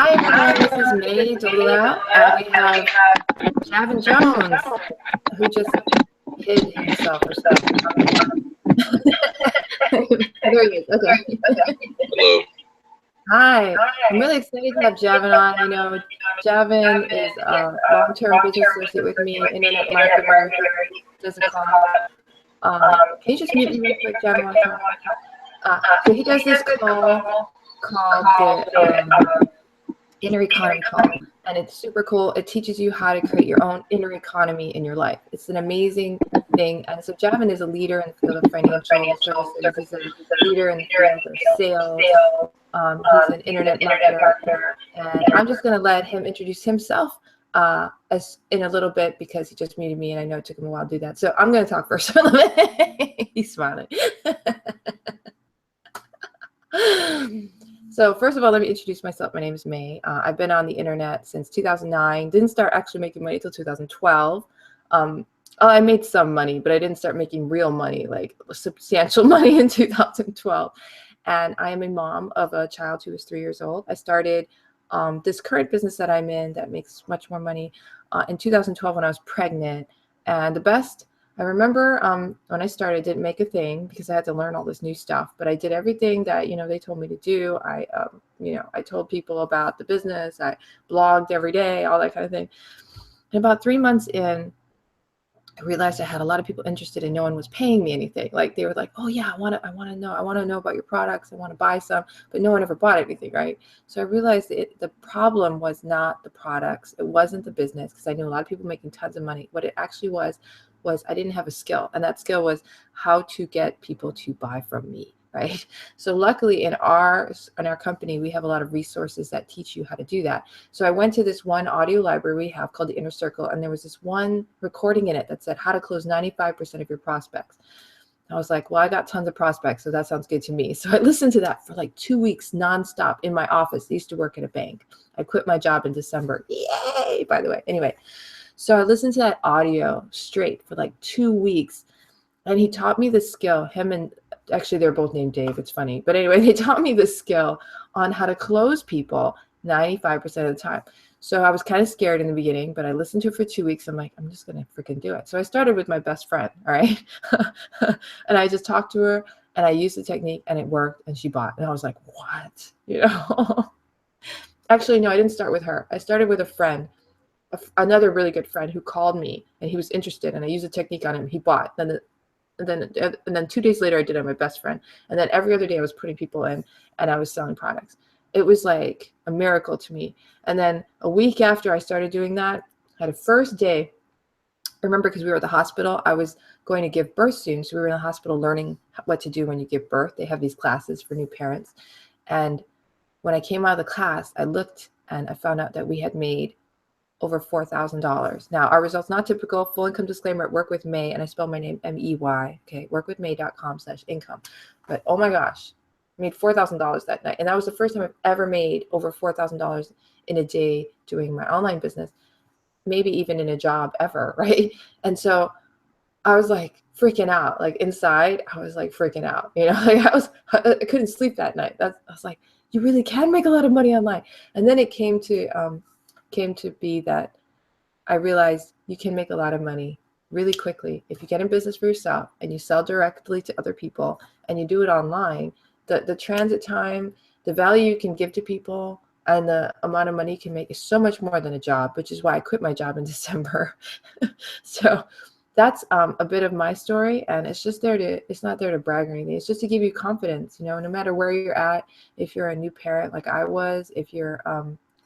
Hi everyone, this is May Dola, and we have Javin Jones, who just hid himself or something. There he is. Okay. Hello. Hi, I'm really excited to have Javin on. I know Javin is a long-term business associate with me, internet marketer. Does a call. Can you just mute me real quick, Javin? One time? So he does this call called the inner economy call, and it's super cool. It teaches you how to create your own inner economy in your life. It's an amazing thing. And so Javin is a leader in the field of financial services. He's a leader in the field of sales. He's an internet marketer, and I'm just going to let him introduce himself as in a little bit, because he just muted me and I know it took him a while to do that. So I'm going to talk first for a little bit. He's smiling. So first of all, let me introduce myself. My name is May. I've been on the internet since 2009. Didn't start actually making money until 2012. I made some money, but I didn't start making real money, like substantial money, in 2012. And I am a mom of a child who is 3 years old. I started this current business that I'm in that makes much more money in 2012 when I was pregnant. And the best I remember when I started, didn't make a thing because I had to learn all this new stuff, but I did everything that, they told me to do. I told people about the business. I blogged every day, all that kind of thing. And about 3 months in, I realized I had a lot of people interested and no one was paying me anything. Like they were like, oh yeah, I want to know about your products. I want to buy some, but no one ever bought anything. Right. So I realized the problem was not the products. It wasn't the business, because I knew a lot of people making tons of money. What it actually was I didn't have a skill. And that skill was how to get people to buy from me. Right. So luckily in our company, we have a lot of resources that teach you how to do that. So I went to this one audio library we have called the Inner Circle, and there was this one recording in it that said how to close 95% of your prospects. I was like, well, I got tons of prospects, so that sounds good to me. So I listened to that for like 2 weeks nonstop in my office. I used to work at a bank. I quit my job in December. Yay, by the way. Anyway, so I listened to that audio straight for like 2 weeks. And he taught me the skill, him and actually they're both named Dave. It's funny. But anyway, they taught me the skill on how to close people 95% of the time. So I was kind of scared in the beginning, but I listened to it for 2 weeks. I'm like, I'm just going to freaking do it. So I started with my best friend. All right. And I just talked to her and I used the technique and it worked and she bought. And I was like, what? Actually, no, I didn't start with her. I started with a friend, another really good friend who called me and he was interested and I used the technique on him. He bought. And then 2 days later, I did it on my best friend. And then every other day I was putting people in and I was selling products. It was like a miracle to me. And then a week after I started doing that, I had a first day. I remember because we were at the hospital, I was going to give birth soon. So we were in the hospital learning what to do when you give birth. They have these classes for new parents. And when I came out of the class, I looked and I found out that we had made over $4,000. Now, our results not typical. Full income disclaimer at Work with May, and I spell my name MEY. Okay, workwithmay.com/income. But oh my gosh, I made $4,000 that night, and that was the first time I've ever made over $4,000 in a day doing my online business, maybe even in a job ever, right? And so I was like freaking out. Like inside, I was like freaking out. Like I couldn't sleep that night. I was like, you really can make a lot of money online. And then it came to be that I realized you can make a lot of money really quickly if you get in business for yourself and you sell directly to other people and you do it online. The transit time, the value you can give to people, and the amount of money you can make is so much more than a job, which is why I quit my job in December. So that's a bit of my story, and it's not there to brag or anything. It's just to give you confidence, no matter where you're at. If you're a new parent like I was, if you're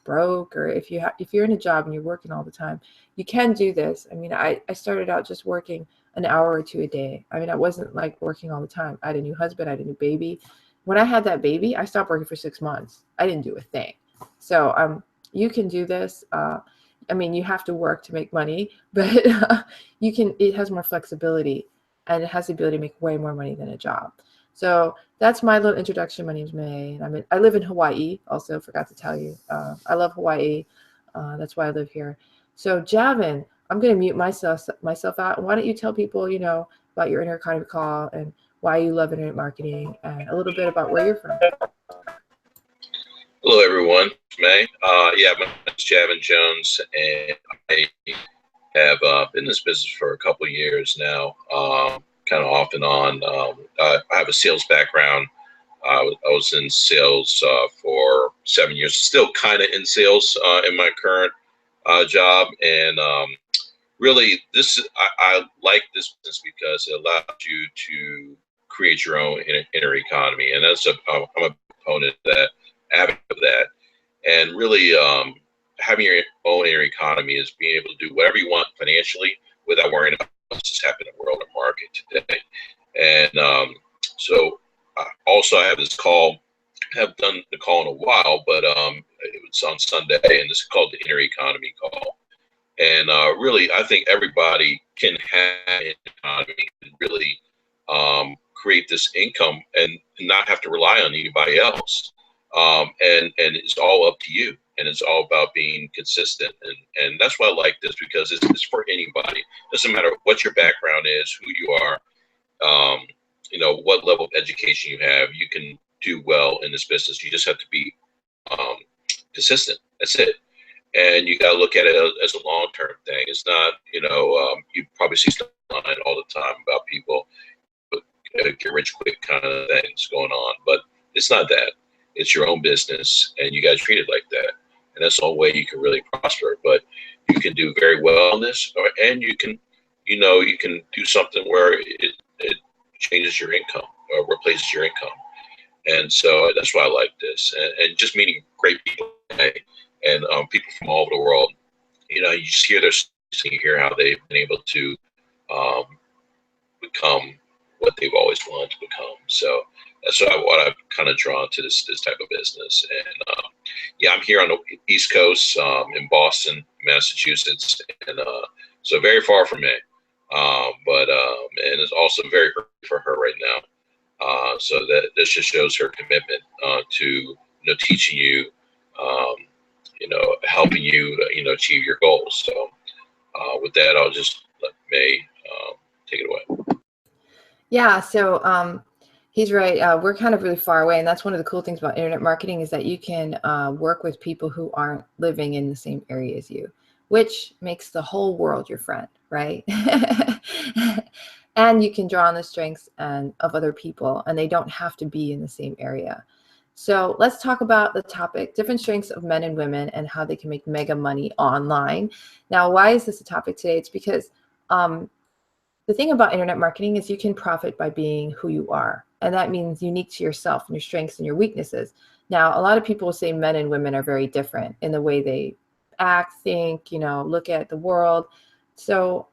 broke, or if you're in a job and you're working all the time, you can do this. I mean, I started out just working an hour or two a day. I mean, I wasn't like working all the time. I had a new husband, I had a new baby. When I had that baby, I stopped working for 6 months. I didn't do a thing. So you can do this. I mean, you have to work to make money, but it has more flexibility and it has the ability to make way more money than a job. So that's my little introduction. My name's May, and I live in Hawaii. Also, forgot to tell you, I love Hawaii. That's why I live here. So Javin, I'm going to mute myself out. And why don't you tell people, about your inner economy call and why you love internet marketing and a little bit about where you're from. Hello, everyone. May. Yeah, my name is Javin Jones, and I have been in this business for a couple of years now, kind of off and on. I have a sales background. I was in sales for 7 years, still kind of in sales in my current job, and really, I like this business because it allows you to create your own inner economy, and I'm a proponent of that, advocate of that, and really having your own inner economy is being able to do whatever you want financially without worrying about what's just happening in the world or market today. And also I have this call. I have done the call in a while, but it was on Sunday, and this is called the Inner Economy Call. And really, I think everybody can have an economy and really create this income and not have to rely on anybody else. And it's all up to you, and it's all about being consistent. And that's why I like this, because it's for anybody. Doesn't matter what your background is, who you are, what level of education you have. You can do well in this business. You just have to be um, consistent. That's it. And you got to look at it as a long term thing. It's not, you probably see stuff online all the time about people get rich quick kind of things going on, but it's not that. It's your own business, and you got to treat it like that. And that's the only way you can really prosper. But you can do very well on this, and you can do something where it changes your income or replaces your income. And so that's why I like this, and just meeting great people, and people from all over the world. You just hear their stories, and you hear how they've been able to um, become what they've always wanted to become. So that's what I've kind of drawn to this type of business. And yeah, I'm here on the East Coast in Boston, Massachusetts, and so very far from me. But and it's also very early for her right now. So that this just shows her commitment to teaching you, um, helping you achieve your goals. So with that, I'll just let May take it away. Yeah, so he's right. We're kind of really far away, and that's one of the cool things about internet marketing is that you can work with people who aren't living in the same area as you, which makes the whole world your friend, right? And you can draw on the strengths of other people, and they don't have to be in the same area. So let's talk about the topic, different strengths of men and women and how they can make mega money online. Now, why is this a topic today? It's because the thing about internet marketing is you can profit by being who you are. And that means unique to yourself and your strengths and your weaknesses. Now, a lot of people say men and women are very different in the way they act, think, look at the world. So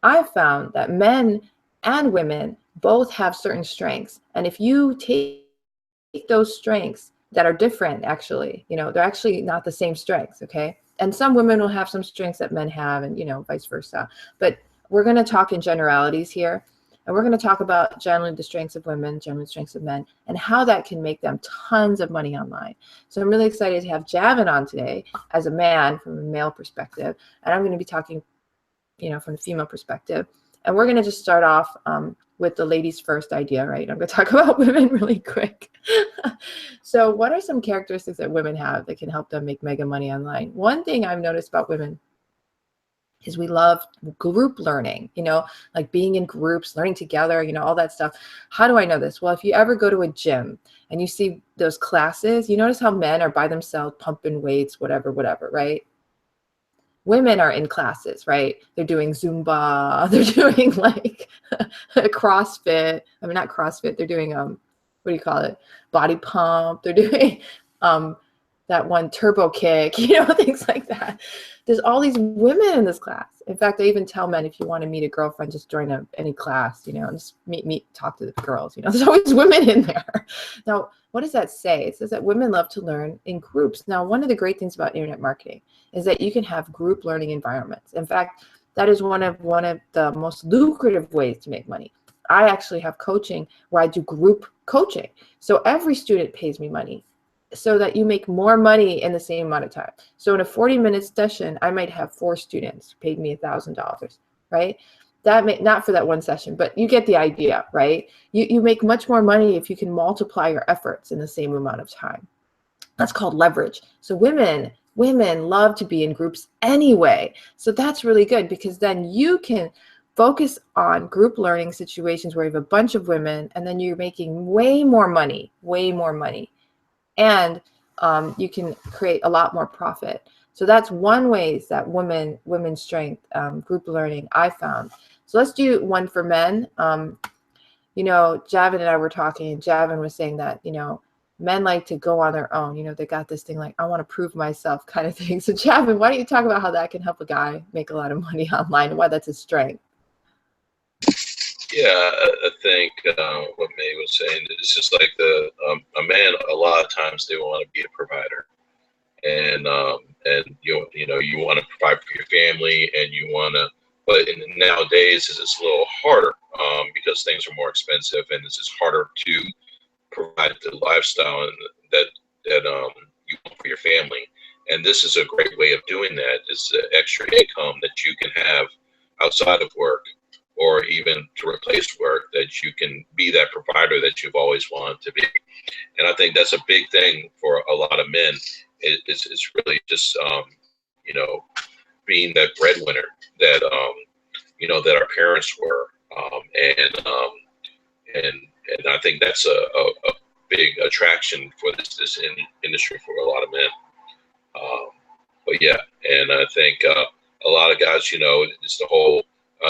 I've found that men and women both have certain strengths. And if you take those strengths that are different, actually, they're actually not the same strengths, okay? And some women will have some strengths that men have and, vice versa. But we're going to talk in generalities here. And we're going to talk about generally the strengths of women, generally the strengths of men, and how that can make them tons of money online. So I'm really excited to have Javin on today as a man from a male perspective. And I'm going to be talking, from the female perspective. And we're going to just start off with the ladies first idea, right? I'm going to talk about women really quick. So what are some characteristics that women have that can help them make mega money online? One thing I've noticed about women is we love group learning, like being in groups, learning together, all that stuff. How do I know this? Well, if you ever go to a gym and you see those classes, you notice how men are by themselves pumping weights, whatever, right? Women are in classes, right? They're doing Zumba, they're doing like CrossFit. I mean, not CrossFit, they're doing, what do you call it? Body pump. They're doing that one turbo kick, things like that. There's all these women in this class. In fact, I even tell men, if you want to meet a girlfriend, just join any class, just talk to the girls, there's always women in there. Now, what does that say? It says that women love to learn in groups. Now, one of the great things about internet marketing is that you can have group learning environments. In fact, that is one of the most lucrative ways to make money. I actually have coaching where I do group coaching. So every student pays me money so that you make more money in the same amount of time. So in a 40-minute session, I might have 4 students who paid me $1,000, right? That may not for that one session, but you get the idea, right? You make much more money if you can multiply your efforts in the same amount of time. That's called leverage. So women love to be in groups anyway. So that's really good, because then you can focus on group learning situations where you have a bunch of women, and then you're making way more money, and you can create a lot more profit. So that's one ways that women's strength, group learning, I found. So let's do one for men. Javin and I were talking, and Javin was saying that, men like to go on their own. They got this thing like, I want to prove myself kind of thing. So Javin, why don't you talk about how that can help a guy make a lot of money online, and why that's his strength? Yeah, I think what May was saying is just like a man. A lot of times they want to be a provider, and you want to provide for your family, and you want to. But nowadays, it's a little harder because things are more expensive, and it's just harder to provide the lifestyle and that you want for your family. And this is a great way of doing that. Is extra income that you can have outside of work, or even to replace work, that you can be that provider that you've always wanted to be. And I think that's a big thing for a lot of men. It's really just you know being that breadwinner that our parents were, and and I think that's a big attraction for this industry for a lot of men. Um, but yeah, and I think a lot of guys, it's the whole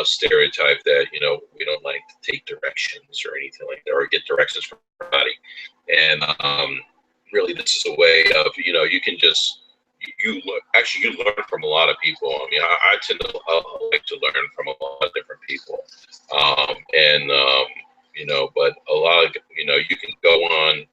stereotype that we don't like to take directions or anything like that, or get directions from everybody. And really, this is a way of you can just actually you learn from a lot of people. I mean, I tend to like to learn from a lot of different people, and but a lot of you can go on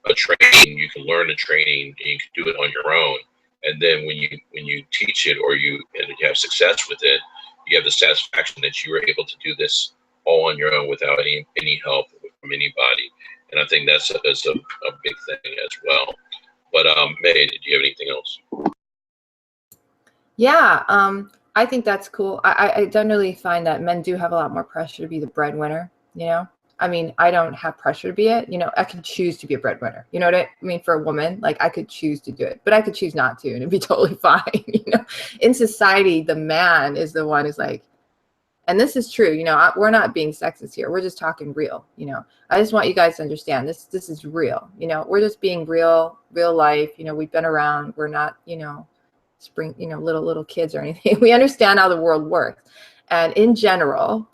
a training, you can learn the training, and you can do it on your own. And then when you teach it, or you have success with it, you have the satisfaction that you were able to do this all on your own without any help from anybody. And I think that's a big thing as well. But May, did you have anything else? Yeah, I think that's cool. I generally find that men do have a lot more pressure to be the breadwinner. I mean, I don't have pressure to be it. I could choose to be a breadwinner. You know what I mean? For a woman, like, I could choose to do it, but I could choose not to, and it'd be totally fine. In society, the man is the one who's like, and this is true. We're not being sexist here. We're just talking real. I just want you guys to understand this. This is real. We're just being real life. We've been around. We're not, spring, little kids or anything. We understand how the world works. And in general,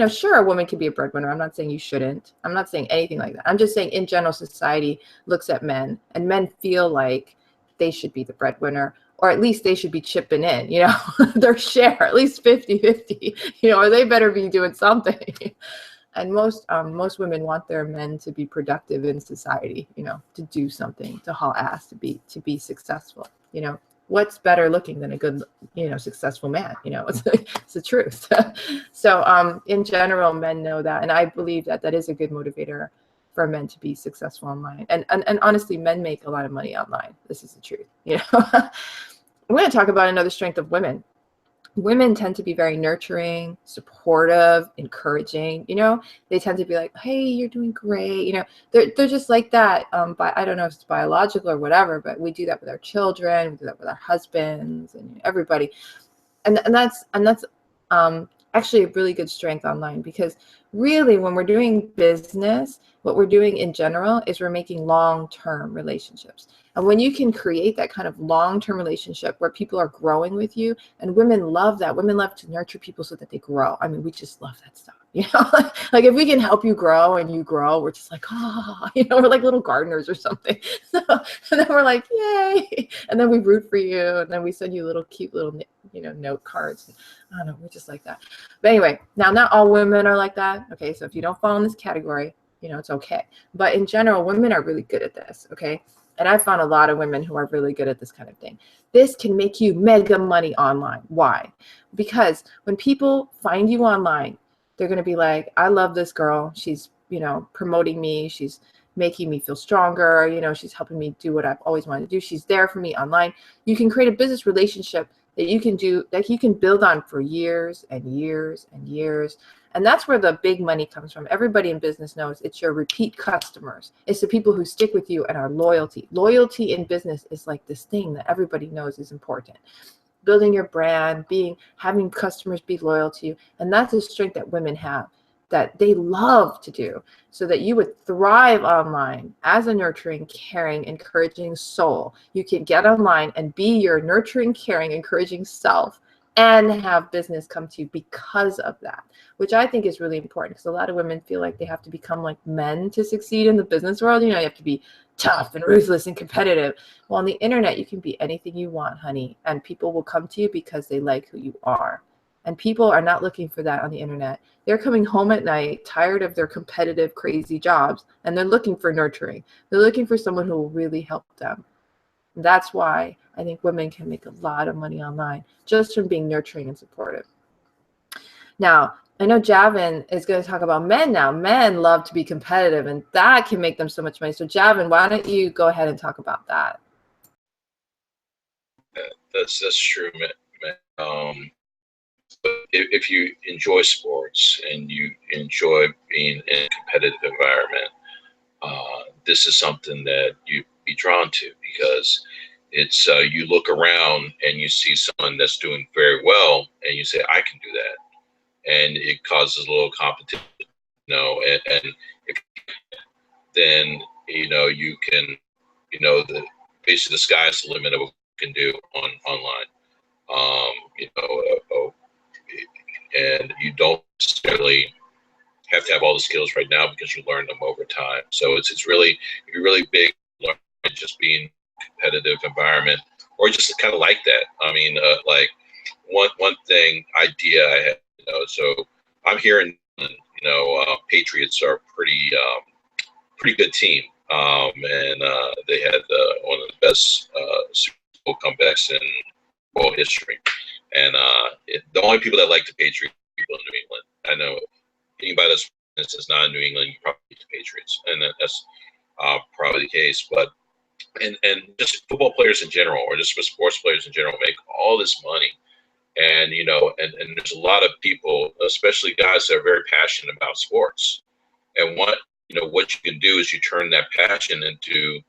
sure, a woman can be a breadwinner. I'm not saying you shouldn't. I'm not saying anything like that. I'm just saying, in general, society looks at men, and men feel like they should be the breadwinner, or at least they should be chipping in, their share, at least 50-50, or they better be doing something. And most women want their men to be productive in society, to do something, to haul ass, to be successful. What's better looking than a good, successful man? It's the truth. So in general, men know that, and I believe that is a good motivator for men to be successful online. And honestly, men make a lot of money online. This is the truth. I'm going to talk about another strength of women. Women tend to be very nurturing, supportive, encouraging. They tend to be like, hey, you're doing great. They're just like that. But I don't know if it's biological or whatever, but we do that with our children, we do that with our husbands, and everybody. And that's actually a really good strength online, because really, when we're doing business, what we're doing in general is we're making long-term relationships. And when you can create that kind of long-term relationship where people are growing with you, and women love that. Women love to nurture people so that they grow. I mean, we just love that stuff. Like, if we can help you grow and you grow, we're just like, we're like little gardeners or something. And then we're like, yay. And then we root for you. And then we send you little cute little, note cards. I don't know. We're just like that. But anyway, now, not all women are like that. Okay. So if you don't fall in this category, it's okay. But in general, women are really good at this. Okay. And I've found a lot of women who are really good at this kind of thing. This can make you mega money online. Why? Because when people find you online, they're going to be like, I love this girl. She's, promoting me. She's making me feel stronger. She's helping me do what I've always wanted to do. She's there for me online. You can create a business relationship that you can do, that you can build on for years and years and years. And that's where the big money comes from. Everybody in business knows it's your repeat customers. It's the people who stick with you and are loyalty. Loyalty in business is like this thing that everybody knows is important. Building your brand, having customers be loyal to you. And that's a strength that women have, that they love to do, so that you would thrive online as a nurturing, caring, encouraging soul. You can get online and be your nurturing, caring, encouraging self and have business come to you because of that, which I think is really important, because a lot of women feel like they have to become like men to succeed in the business world. You have to be tough and ruthless and competitive. Well, on the internet, you can be anything you want, honey, and people will come to you because they like who you are. And people are not looking for that on the internet. They're coming home at night, tired of their competitive, crazy jobs, and they're looking for nurturing. They're looking for someone who will really help them. And that's why I think women can make a lot of money online just from being nurturing and supportive. Now, I know Javin is going to talk about men now. Men love to be competitive, and that can make them so much money. So Javin, why don't you go ahead and talk about that? That's true, man. But if you enjoy sports and you enjoy being in a competitive environment, this is something that you'd be drawn to, because it's you look around and you see someone that's doing very well, and you say, I can do that, and it causes a little competition, and if then you can, basically the sky's the limit of what you can do online. And you don't necessarily have to have all the skills right now, because you learn them over time. So it's really, if you're really big, learn just being competitive environment, or just kind of like that. I mean, like one thing idea I had, so I'm here in, Patriots are pretty good team. And they had one of the best Super Bowl comebacks in world history. And the only people that like the Patriots are people in New England. I know anybody that's not in New England, you probably hate the Patriots, and that's probably the case. But and just football players in general, or just sports players in general, make all this money. And and there's a lot of people, especially guys that are very passionate about sports. And what you can do is you turn that passion into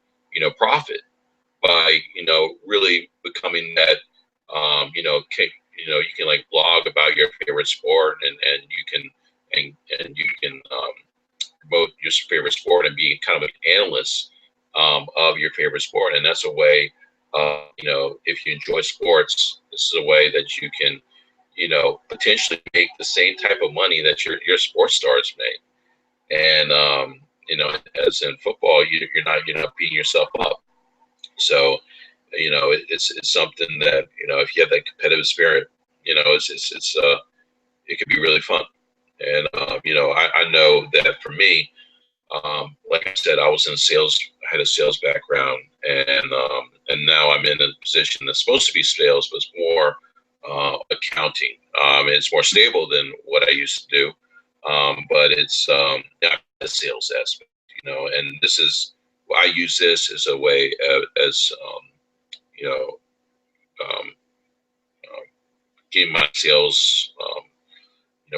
profit by really becoming that. You can like blog about your favorite sport, and you can promote your favorite sport and be kind of an analyst of your favorite sport. And that's a way, if you enjoy sports, this is a way that you can, potentially make the same type of money that your sports stars make. And as in football, you're not beating yourself up. So it's something that if you have that competitive spirit, it can be really fun. And I know that for me, like I said, I was in sales. I had a sales background, and now I'm in a position that's supposed to be sales, but it's more accounting. It's more stable than what I used to do, but it's not the sales aspect, And I use this as a way as you know, um, getting my sales,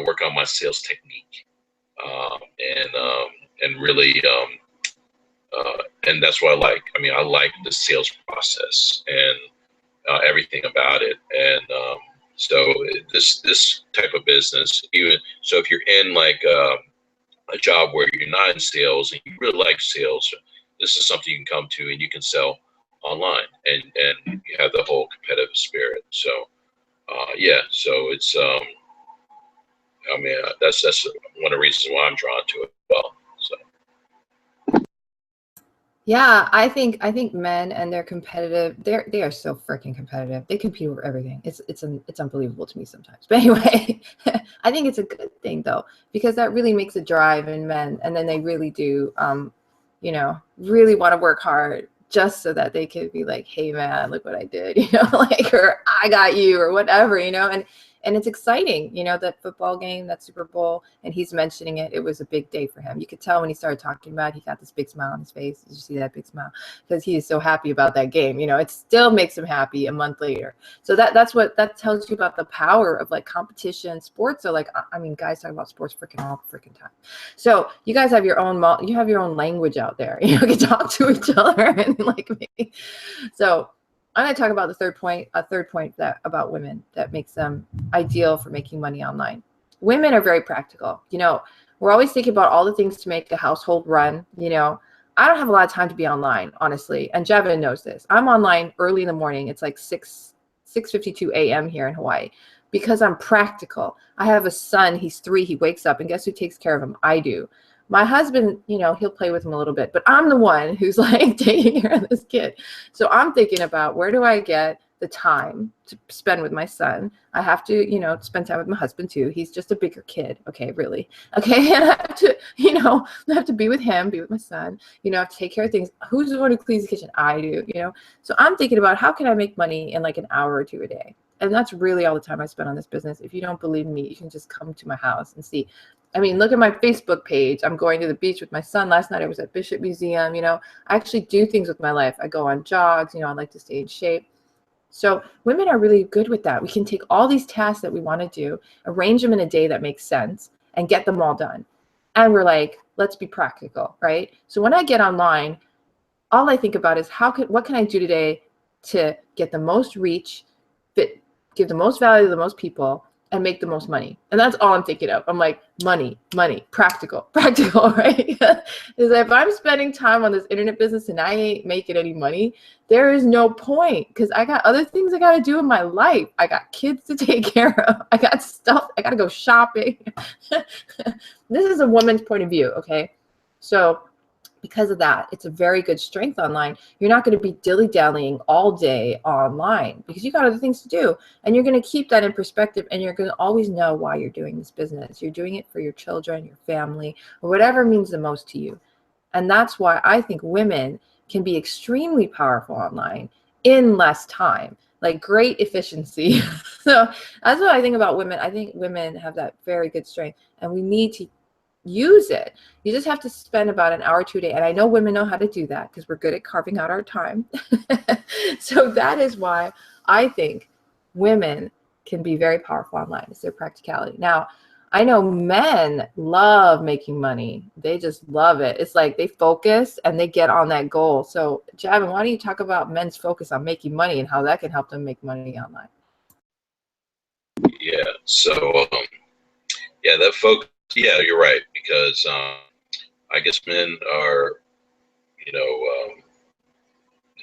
work on my sales technique, and really, and that's what I like. I mean, I like the sales process and everything about it. And so this type of business, even so, if you're in like a job where you're not in sales and you really like sales, this is something you can come to and you can sell online, and you have the whole competitive spirit. So yeah, so it's I mean that's one of the reasons why I'm drawn to it as well. So Yeah, I think men and they're competitive. They are so freaking competitive. They compete over everything. It's unbelievable to me sometimes. But anyway, I think it's a good thing though, because that really makes a drive in men, and then they really do really want to work hard just so that they could be like, hey man, look what I did, like, or I got you, or whatever, and And it's exciting, that football game, that Super Bowl, and he's mentioning it. It was a big day for him. You could tell when he started talking about it, he got this big smile on his face. Did you see that big smile? Because he is so happy about that game. It still makes him happy a month later. So that's what that tells you about the power of like competition. Sports are like, I mean, guys talk about sports freaking all the freaking time. So you guys have your own language out there. You can talk to each other and like me. So I'm going to talk about a third point that about women that makes them ideal for making money online. Women are very practical. We're always thinking about all the things to make a household run. I don't have a lot of time to be online, honestly. And Javin knows this. I'm online early in the morning. It's like 6:52 a.m. here in Hawaii because I'm practical. I have a son. He's 3. He wakes up, and guess who takes care of him? I do. My husband, he'll play with him a little bit, but I'm the one who's like taking care of this kid. So I'm thinking about, where do I get the time to spend with my son? I have to, spend time with my husband too. He's just a bigger kid. Okay, really. Okay. And I have to, I have to be with him, be with my son, I have to take care of things. Who's the one who cleans the kitchen? I do. So I'm thinking about, how can I make money in like an hour or 2 a day? And that's really all the time I spend on this business. If you don't believe me, you can just come to my house and see. I mean, look at my Facebook page. I'm going to the beach with my son. Last night I was at Bishop Museum. I actually do things with my life. I go on jogs. I like to stay in shape. So women are really good with that. We can take all these tasks that we want to do, arrange them in a day that makes sense, and get them all done. And we're like, let's be practical, right? So when I get online, all I think about is what can I do today to get the most reach, give the most value to the most people, and make the most money. And that's all I'm thinking of. I'm like, money, practical, right? Is if I'm spending time on this internet business and I ain't making any money, there is no point, because I got other things I got to do in my life. I got kids to take care of. I got stuff. I got to go shopping. This is a woman's point of view, okay? So because of that, it's a very good strength online. You're not going to be dilly-dallying all day online because you got other things to do, and you're going to keep that in perspective, and you're going to always know why you're doing this business. You're doing it for your children, your family, or whatever means the most to you. And that's why I think women can be extremely powerful online in less time, like great efficiency. So that's what I think about women. I think women have that very good strength, and we need to use it. You just have to spend about an hour or 2 a day. And I know women know how to do that because we're good at carving out our time. So that is why I think women can be very powerful online. It's their practicality. Now, I know men love making money. They just love it. It's like they focus and they get on that goal. So Javin, why don't you talk about men's focus on making money and how that can help them make money online? Yeah. So, yeah, that focus. Yeah, you're right, because I guess men are, you know,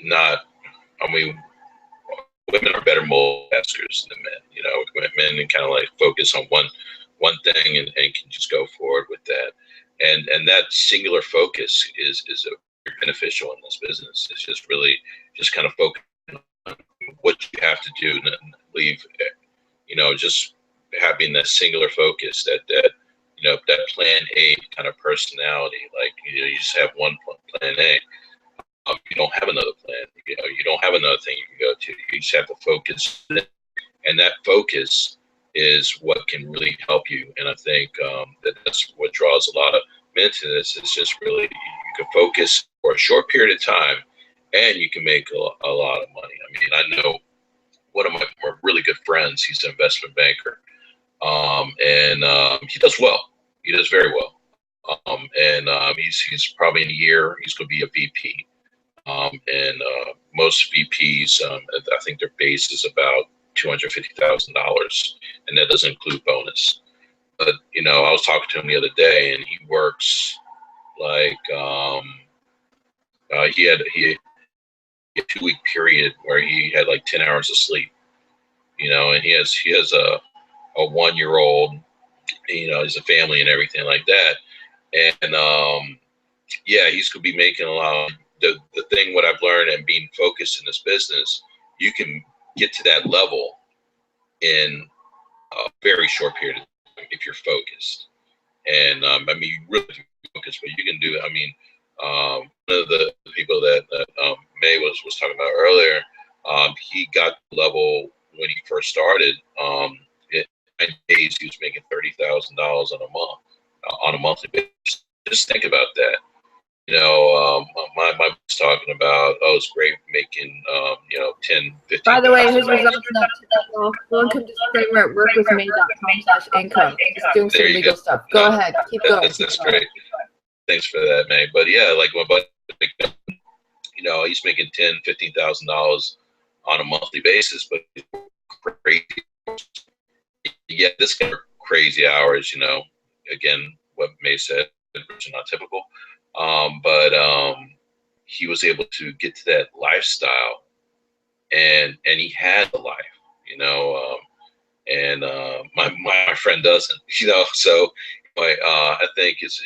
not. I mean, women are better multitaskers than men. Men kind of like focus on one thing and can just go forward with that. And that singular focus is very beneficial in this business. It's just really just kind of focus on what you have to do and leave. Just having that singular focus, that plan A kind of personality. Like, you just have one plan A. You don't have another plan. You don't have another thing you can go to. You just have to focus, and that focus is what can really help you. And I think that's what draws a lot of men to this. It's just really, you can focus for a short period of time, and you can make a lot of money. I mean, I know one of my really good friends. He's an investment banker, and he does well. He does very well. He's probably in a year he's going to be a VP. Most VPs, I think their base is about $250,000, and that doesn't include bonus. But I was talking to him the other day, and he works like he had a 2 week period where he had like 10 hours of sleep. And he has a 1-year-old. He's a family and everything like that, and yeah, he's gonna be making a lot. The thing, what I've learned and being focused in this business, you can get to that level in a very short period of time if you're focused. And I mean, you really focus, but you can do it. I mean, one of the people that May was talking about earlier, he got the level when he first started days, he was making $30,000 on a month, on a monthly basis. Just think about that. My was talking about, oh, it's great making, 10, By the way, 15,000 his dollars. results not typical. Full income disclaimer at workwithme.com/income. Just doing some legal stuff. Go ahead. Keep going. That's great. Thanks for that, man. But yeah, like my buddy, he's making $10,000, $15,000 on a monthly basis, but it's crazy. Yeah, this kind of crazy hours, again, what May said, which are not typical. But he was able to get to that lifestyle, and he had the life, and my friend doesn't, So I think it's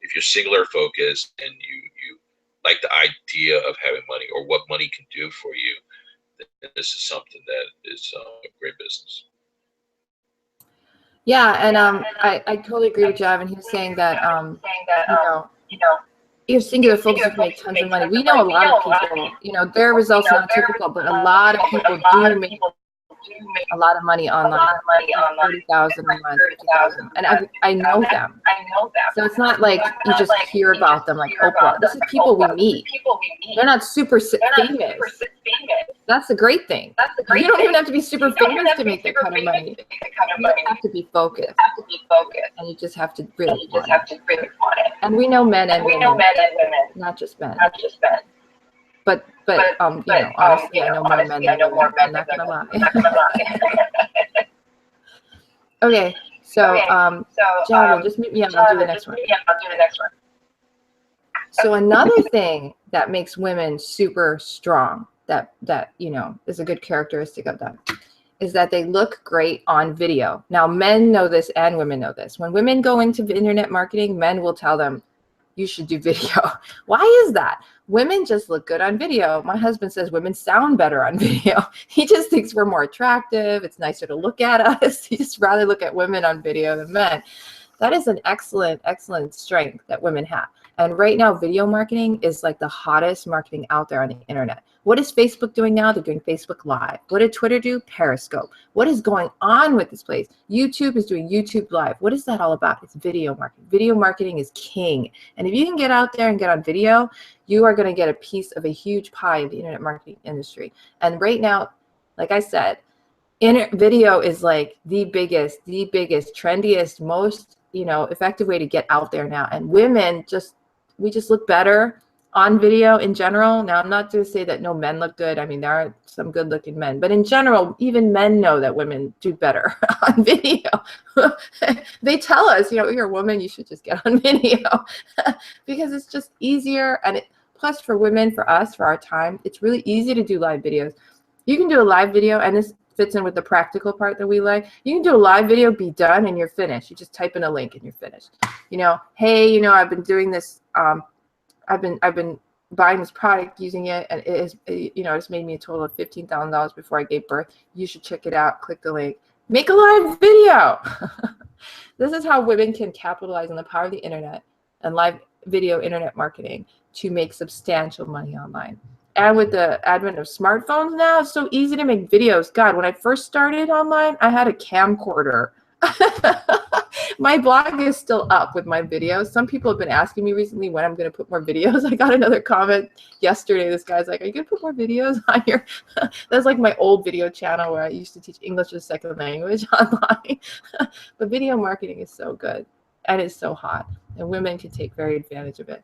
if you're singular focused and you like the idea of having money or what money can do for you, then this is something that is a great business. Yeah, and I totally agree with Javin. He was saying that your singular focus can make tons of money. We know a lot of people, their results are not typical, but a lot of people do make a lot of money online, 30,000 a month, 50,000, and I know them. So it's not like you just hear about them like Oprah. This is people we meet. They're not super famous. That's the great thing. You don't even have to be super famous to make that kind of money. You have to be focused, and you just have to really want it. And we know men and women, not just men. But honestly, I know more men than women. I'm not gonna lie. Okay, so Javin, just meet me up. I'll do the next one. So another thing that makes women super strong, that is a good characteristic of them, is that they look great on video. Now, men know this and women know this. When women go into internet marketing, men will tell them, you should do video. Why is that? Women just look good on video. My husband says women sound better on video. He just thinks we're more attractive. It's nicer to look at us. He just rather look at women on video than men. That is an excellent, excellent strength that women have. And right now, video marketing is like the hottest marketing out there on the internet. What is Facebook doing now? They're doing Facebook Live. What did Twitter do? Periscope. What is going on with this place? YouTube is doing YouTube Live. What is that all about? It's video marketing. Video marketing is king. And if you can get out there and get on video, you are going to get a piece of a huge pie of the internet marketing industry. And right now, like I said, video is like the biggest, trendiest, most, effective way to get out there now. And women we just look better on video in general. Now, I'm not to say that no men look good. I mean, there are some good looking men, but in general, even men know that women do better on video. They tell us, you're a woman, you should just get on video because it's just easier. And plus for women, for us, for our time, it's really easy to do live videos. You can do a live video, and this fits in with the practical part that we like. You can do a live video, be done, and you're finished. You just type in a link and you're finished. Hey, I've been doing this. I've been buying this product, using it, and it's made me a total of $15,000 before I gave birth. You should check it out. Click the link. Make a live video. This is how women can capitalize on the power of the internet and live video internet marketing to make substantial money online. And with the advent of smartphones now, it's so easy to make videos. God, when I first started online, I had a camcorder. My blog is still up with my videos. Some people have been asking me recently when I'm going to put more videos. I got another comment yesterday. This guy's like, are you going to put more videos on your... That's like my old video channel where I used to teach English as a second language online. But video marketing is so good, and it's so hot, and women can take very advantage of it.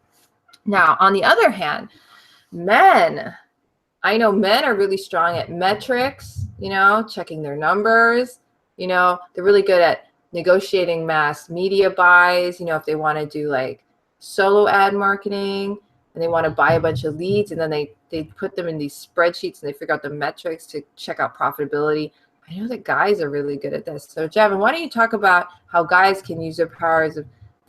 Now, on the other hand, men, I know men are really strong at metrics, checking their numbers. They're really good at negotiating mass media buys, if they want to do like solo ad marketing and they want to buy a bunch of leads, and then they put them in these spreadsheets and they figure out the metrics to check out profitability. I know that guys are really good at this. So Javin, why don't you talk about how guys can use their powers of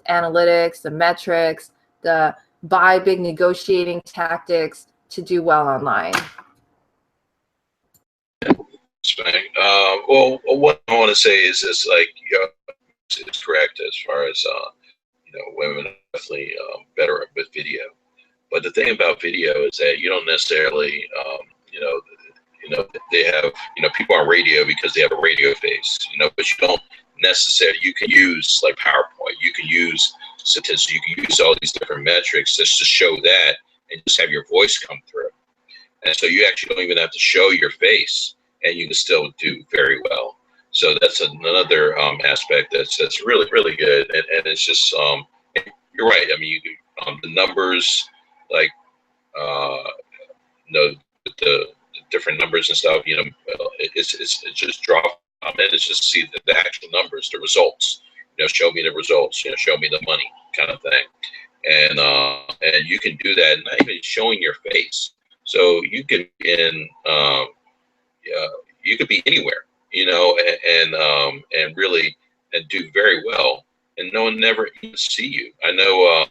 analytics, the metrics, the buy big negotiating tactics to do well online? Well, what I want to say is this: like, it's correct as far as women are definitely better with video. But the thing about video is that you don't necessarily, they have people on radio because they have a radio face, but you don't necessarily, you can use like PowerPoint, you can use statistics, you can use all these different metrics just to show that and just have your voice come through. And so you actually don't even have to show your face and you can still do very well. So that's another aspect that's really, really good. And it's just, you're right. I mean, the numbers, like, the different numbers and stuff, it's just drop. It's just see the actual numbers, the results. Show me the results. Show me the money, kind of thing. And you can do that, not even showing your face. So you can you could be anywhere, and really and do very well, and no one never even see you. I know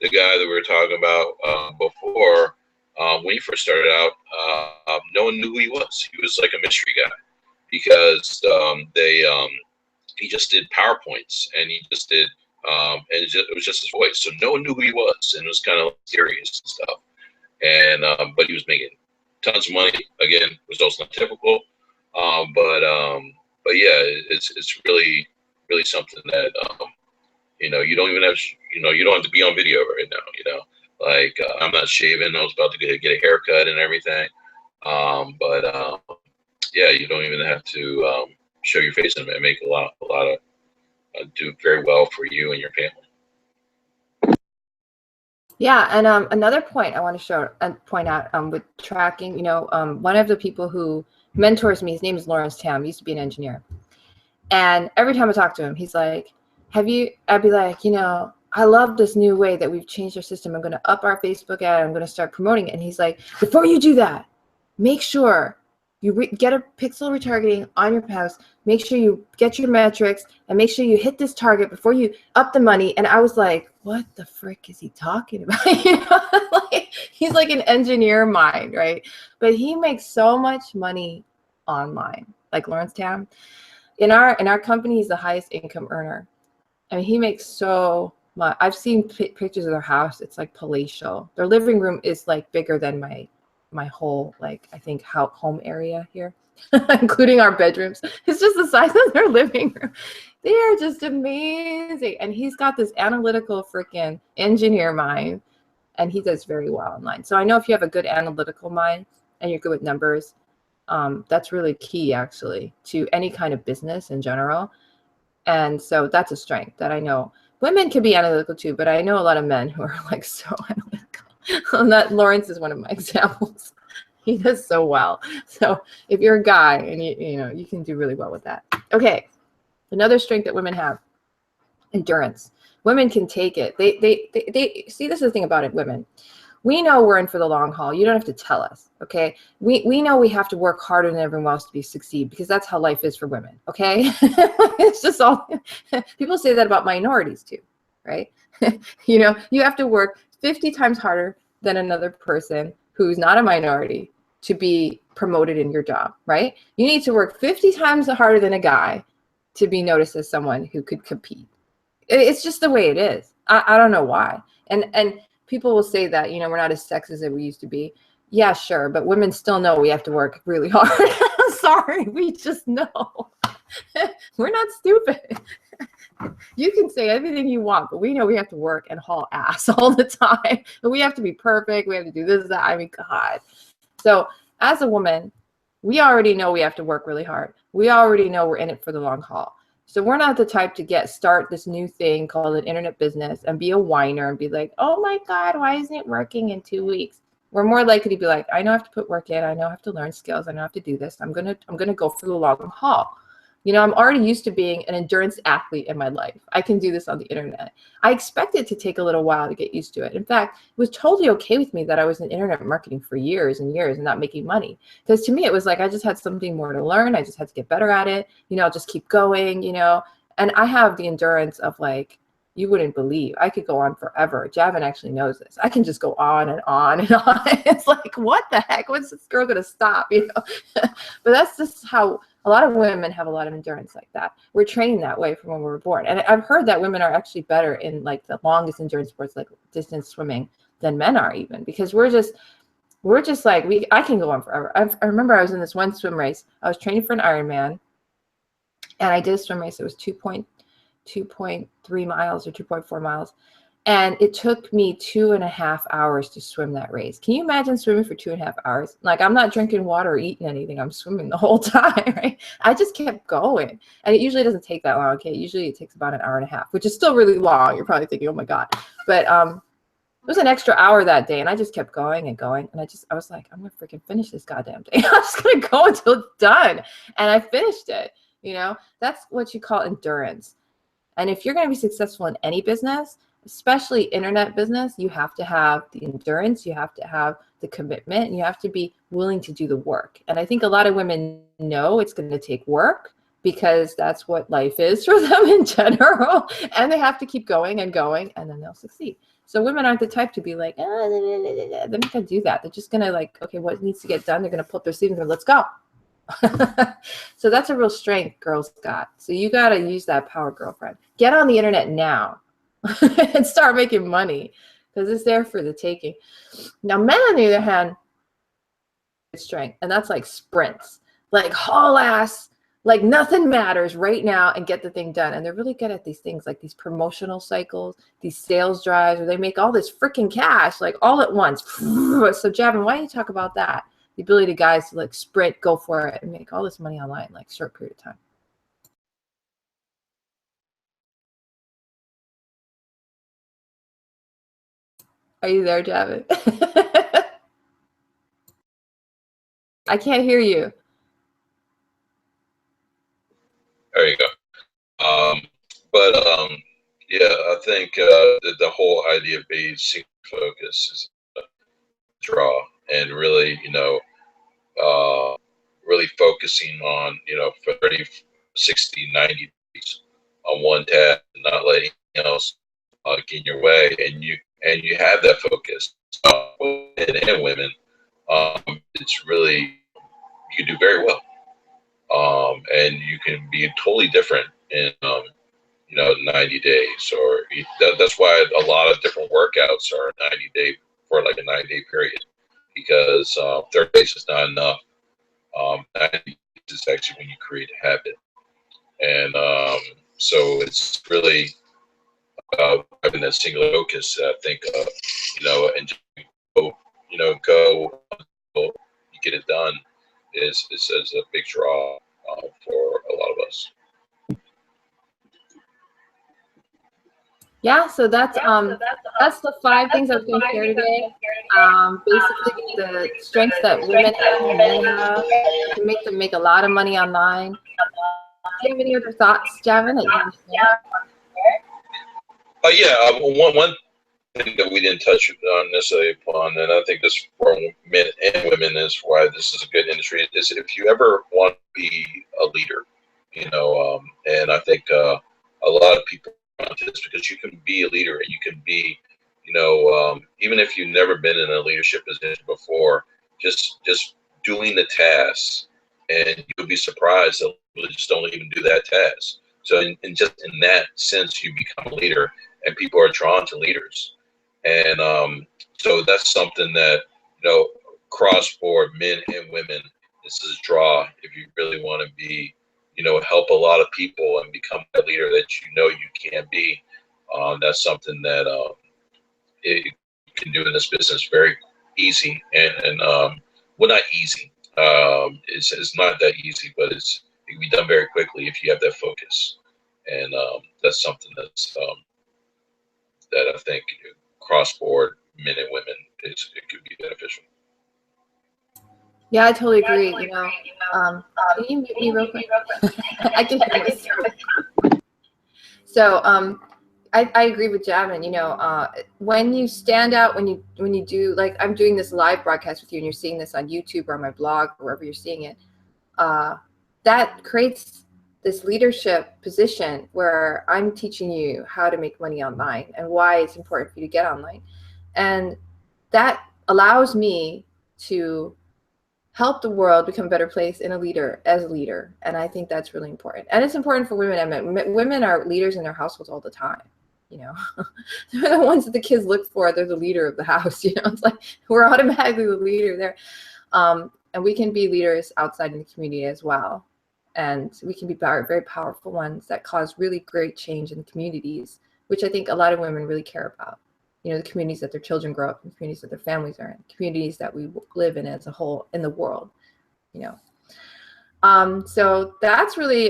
the guy that we were talking about before. When he first started out, no one knew who he was. He was like a mystery guy because he just did PowerPoints and he just did, and it was just his voice. So no one knew who he was, and it was kind of serious and stuff. And but he was making tons of money. Again, results not typical, but yeah, it's really really something that you don't even have you don't have to be on video right now. Like I'm not shaving. I was about to get a haircut and everything. But yeah, you don't even have to show your face and make a lot of do very well for you and your family. Yeah, and another point I want to show and point out with tracking, one of the people who mentors me, his name is Lawrence Tam, he used to be an engineer. And every time I talk to him, he's like, I'd be like, I love this new way that we've changed our system. I'm going to up our Facebook ad. I'm going to start promoting it. And he's like, before you do that, make sure you get a pixel retargeting on your post. Make sure you get your metrics and make sure you hit this target before you up the money. And I was like, what the frick is he talking about? He's like an engineer mind, right? But he makes so much money online, like Lawrence Tam. In our company, he's the highest income earner. I mean, he makes so much. I've seen pictures of their house. It's like palatial. Their living room is like bigger than my whole, like, I think home area here, including our bedrooms. It's just the size of their living room. They are just amazing. And he's got this analytical freaking engineer mind, and he does very well online. So I know if you have a good analytical mind and you're good with numbers, that's really key actually to any kind of business in general. And so that's a strength that I know. Women can be analytical too, but I know a lot of men who are like so analytical. And that Lawrence is one of my examples. He does so well. So if you're a guy and you can do really well with that. Okay, another strength that women have, endurance. Women can take it. They see, this is the thing about it, women. We know we're in for the long haul. You don't have to tell us, okay? We know we have to work harder than everyone else to succeed because that's how life is for women, okay? It's just all, people say that about minorities too, right? You have to work 50 times harder than another person who's not a minority to be promoted in your job, right? You need to work 50 times harder than a guy to be noticed as someone who could compete. It's just the way it is. I don't know why. And people will say that, we're not as sexist as we used to be. Yeah, sure. But women still know we have to work really hard. Sorry. We just know. We're not stupid. You can say everything you want, but we know we have to work and haul ass all the time. And we have to be perfect. We have to do this, that. I mean, God. So as a woman, we already know we have to work really hard. We already know we're in it for the long haul. So we're not the type to start this new thing called an internet business and be a whiner and be like, oh my God, why isn't it working in 2 weeks? We're more likely to be like, I know I have to put work in. I know I have to learn skills. I know I have to do this. I'm gonna go for the long haul. I'm already used to being an endurance athlete in my life. I can do this on the internet. I expect it to take a little while to get used to it. In fact, it was totally okay with me that I was in internet marketing for years and years and not making money. Because to me, it was like, I just had something more to learn. I just had to get better at it. I'll just keep going, and I have the endurance of like, you wouldn't believe. I could go on forever. Javin actually knows this. I can just go on and on and on. It's like, what the heck? When's this girl going to stop? But that's just how a lot of women have a lot of endurance like that. We're trained that way from when we were born. And I've heard that women are actually better in like the longest endurance sports, like distance swimming, than men are even, because we're just, we're just like, I can go on forever. I remember I was in this one swim race. I was training for an Ironman, and I did a swim race. It was 2.3 miles or 2.4 miles. And it took me 2.5 hours to swim that race. Can you imagine swimming for 2.5 hours? Like, I'm not drinking water or eating anything. I'm swimming the whole time, right? I just kept going. And it usually doesn't take that long, okay? Usually it takes about an hour and a half, which is still really long. You're probably thinking, oh my God. But it was an extra hour that day, and I just kept going and going. And I was like, I'm gonna freaking finish this goddamn thing. I'm just gonna go until it's done. And I finished it. That's what you call endurance. And if you're gonna be successful in any business, especially internet business, you have to have the endurance, you have to have the commitment, and you have to be willing to do the work. And I think a lot of women know it's going to take work because that's what life is for them in general. And they have to keep going and going, and then they'll succeed. So women aren't the type to be like, they're not going to do that. They're just going to like, okay, what needs to get done? They're going to pull up their sleeves and go, let's go. So that's a real strength girls got. So you got to use that power, girlfriend. Get on the internet now. And start making money because it's there for the taking. Now, men, on the other hand, strength, and that's like sprints, like haul ass, like nothing matters right now, and get the thing done. And they're really good at these things, like these promotional cycles, these sales drives, where they make all this freaking cash like all at once. So, Javin, why don't you talk about that? The ability of guys to like sprint, go for it, and make all this money online in like a short period of time. Are you there, Javin? I can't hear you. There you go. Yeah, I think the whole idea of being single focus is a draw, and really, really focusing on, for 30, 60, 90 days on one task, and not letting anything else get in your way, and you have that focus. Men and women, it's really, you do very well, and you can be totally different in 90 days, or that's why a lot of different workouts are 90-day for like a 90-day period, because 30 days is not enough. 90 days is actually when you create a habit, and so it's really having that singular focus. I think and just go until you get it done is a big draw for a lot of us. Yeah, so that's the 5 things I was going to share today. Basically, the strengths that women have and men have to make them make a lot of money online. Do you have any other thoughts, Javin, that you want to share? One thing that we didn't touch on necessarily upon, and I think this for men and women is why this is a good industry, is if you ever want to be a leader, and I think a lot of people want this, because you can be a leader and you can be, even if you've never been in a leadership position before, just doing the tasks, and you'll be surprised that people just don't even do that task. So just in that sense, you become a leader, and people are drawn to leaders. And so that's something that, cross board, men and women, this is a draw if you really want to be, help a lot of people and become a leader that you can be. That's something that you can do in this business very easy, and well, not easy. It's not that easy, but it can be done very quickly if you have that focus. And that's something that I think cross board, men and women, it could be beneficial. Yeah, I totally agree. Can you mute me real quick? I can hear myself. So, I agree with Javin. When you stand out, when you do, like I'm doing this live broadcast with you, and you're seeing this on YouTube or on my blog or wherever you're seeing it, that creates this leadership position where I'm teaching you how to make money online and why it's important for you to get online, and that allows me to help the world become a better place as a leader. And I think that's really important. And it's important for women and men. Women are leaders in their households all the time. you know, they're the ones that the kids look for. They're the leader of the house. You know, it's like we're automatically the leader there. And we can be leaders outside in the community as well. And we can be very powerful ones that cause really great change in the communities, which I think a lot of women really care about. You know, the communities that their children grow up in, communities that their families are in, communities that we live in as a whole in the world, you know. So that's really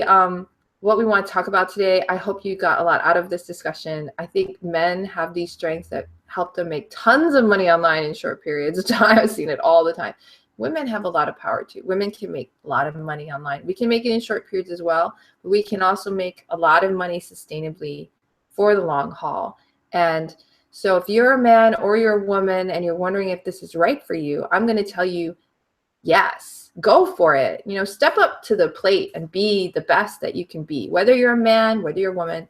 what we want to talk about today. I hope you got a lot out of this discussion. I think men have these strengths that help them make tons of money online in short periods of time. I've seen it all the time. Women have a lot of power too. Women can make a lot of money online. We can make it in short periods as well, but we can also make a lot of money sustainably for the long haul. And so if you're a man or you're a woman and you're wondering if this is right for you, I'm going to tell you, yes, go for it. You know, step up to the plate and be the best that you can be, whether you're a man, whether you're a woman,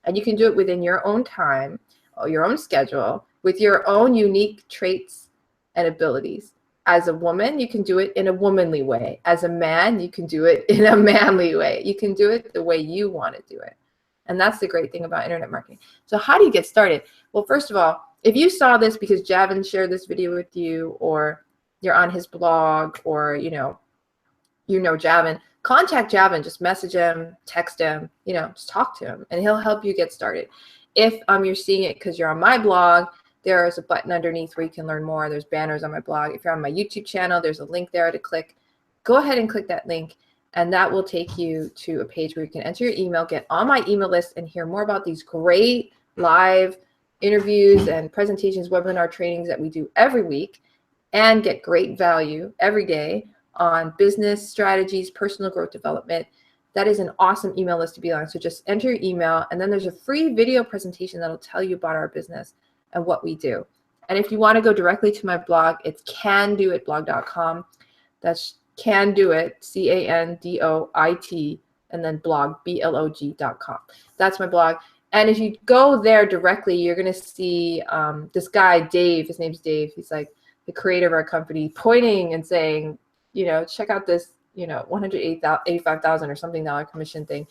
and you can do it within your own time or your own schedule with your own unique traits and abilities. As a woman, you can do it in a womanly way. As a man, you can do it in a manly way. You can do it the way you want to do it. And that's the great thing about internet marketing. So how do you get started? Well, first of all, if you saw this because Javin shared this video with you, or you're on his blog, or you know Javin, contact Javin. Just message him, text him, you know, just talk to him, and he'll help you get started. If you're seeing it because you're on my blog, there is a button underneath where you can learn more. There's banners on my blog. If you're on my YouTube channel, there's a link there to click. Go ahead and click that link, and that will take you to a page where you can enter your email, get on my email list, and hear more about these great live interviews and presentations, webinar trainings that we do every week, and get great value every day on business strategies, personal growth development. That is an awesome email list to be on. So just enter your email, and then there's a free video presentation that'll tell you about our business and what we do. And if you want to go directly to my blog, it's candoitblog.com. That's candoit, CANDOIT, and then blog, BLOG.com. That's my blog. And if you go there directly, you're going to see this guy, Dave. His name's Dave. He's like the creator of our company, pointing and saying, you know, check out this, you know, $185,000 or something dollar commission thing.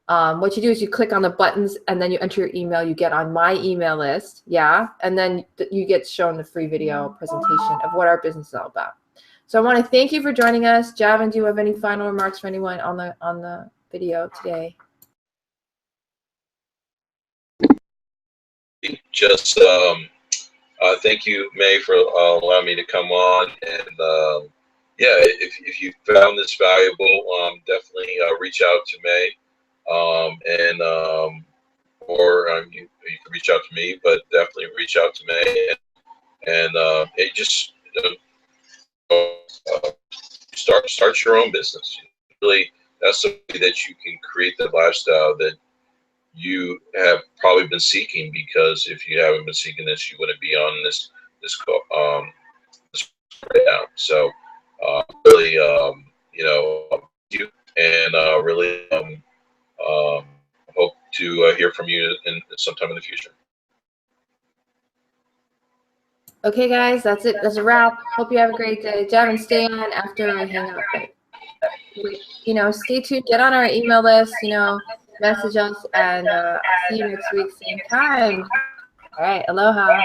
What you do is you click on the buttons, and then you enter your email. You get on my email list, yeah, and then you get shown the free video presentation of what our business is all about. So I want to thank you for joining us. Javin, do you have any final remarks for anyone on the video today? Just thank you, May, for allowing me to come on. And yeah, if you found this valuable, definitely reach out to May. Or you can reach out to me, but definitely reach out to May, and it just start your own business. Really, that's the way that you can create the lifestyle that you have probably been seeking. Because if you haven't been seeking this, you wouldn't be on this right now. So really, you know, you and really hope to hear from you in sometime in the future. Okay, guys, that's it. That's a wrap. Hope you have a great day. Javin, stay on after I hang up. But, you know, stay tuned. Get on our email list. You know, message us, and see you next week, same time. All right, aloha.